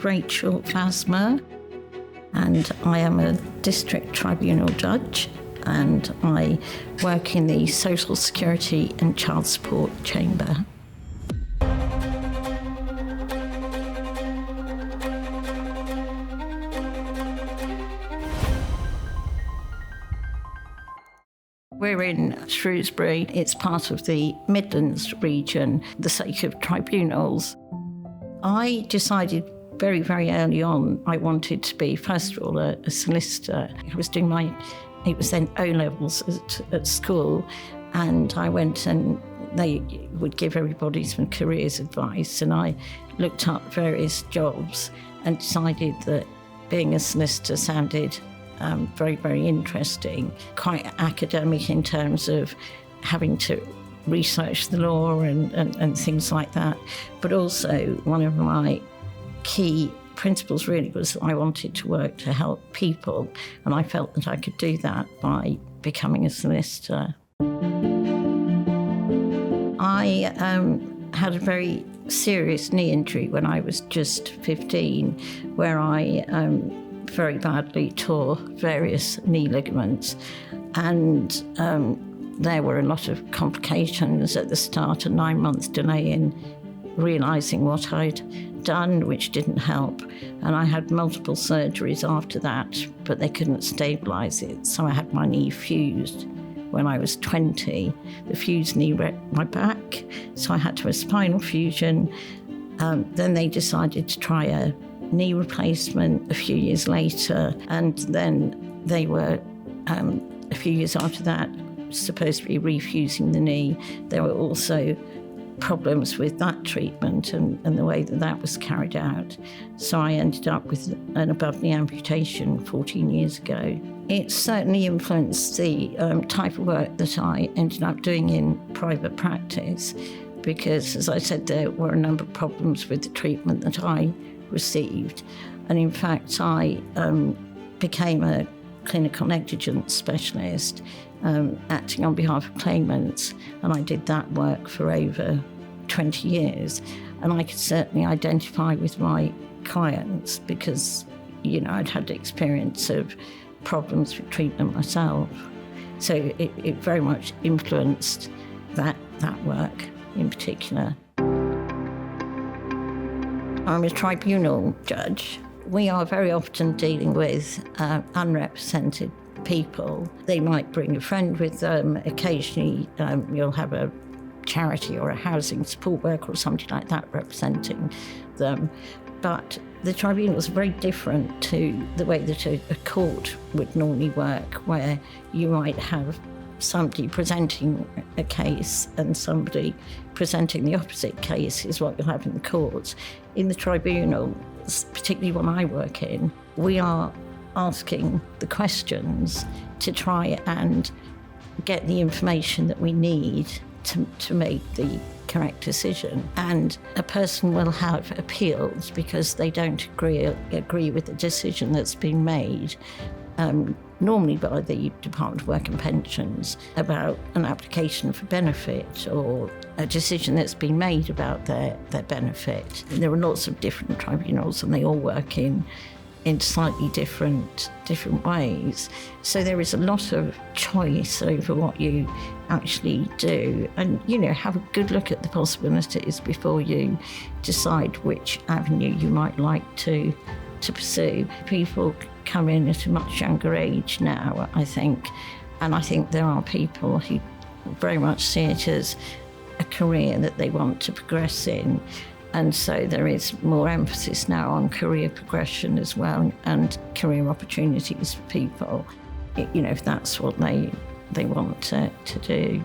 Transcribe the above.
Rachel Vasmer, and I am a district tribunal judge, and I work in the Social Security and Child Support Chamber. We're in Shrewsbury. It's part of the Midlands region, the sake of tribunals. I decided very, very early on I wanted to be, first of all, a solicitor. I was doing it was then O-levels at school, and I went and they would give everybody some careers advice, and I looked up various jobs and decided that being a solicitor sounded very, very interesting, quite academic in terms of having to research the law and things like that. But also one of my key principles really was that I wanted to work to help people, and I felt that I could do that by becoming a solicitor. I had a very serious knee injury when I was just 15, where I very badly tore various knee ligaments, and there were a lot of complications at the start, a 9-month delay in realising what I'd done, which didn't help, and I had multiple surgeries after that, but they couldn't stabilise it, so I had my knee fused when I was 20. The fused knee wrecked my back, so I had to have a spinal fusion. Then they decided to try a knee replacement a few years later, and then they were, a few years after that, supposed to be refusing the knee. There were also problems with that treatment and the way that was carried out. So I ended up with an above-knee amputation 14 years ago. It certainly influenced the type of work that I ended up doing in private practice, because, as I said, there were a number of problems with the treatment that I received. And in fact, I became a clinical negligence specialist, acting on behalf of claimants, and I did that work for over 20 years. And I could certainly identify with my clients because, I'd had the experience of problems with treatment myself. So it very much influenced that work in particular. I'm a tribunal judge. We are very often dealing with unrepresented people. They might bring a friend with them. Occasionally you'll have a charity or a housing support worker or something like that representing them. But the tribunals are very different to the way that a court would normally work, where you might have somebody presenting a case and somebody presenting the opposite case is what you'll have in the courts. In the tribunal, particularly one I work in, we are asking the questions to try and get the information that we need to make the correct decision. And a person will have appeals because they don't agree with the decision that's been made, normally by the Department of Work and Pensions, about an application for benefit or a decision that's been made about their benefit. There are lots of different tribunals and they all work in slightly different ways. So there is a lot of choice over what you actually do, and have a good look at the possibilities before you decide which avenue you might like to pursue. People come in at a much younger age now, I think, and I think there are people who very much see it as a career that they want to progress in. And so there is more emphasis now on career progression as well, and career opportunities for people, if that's what they want to do.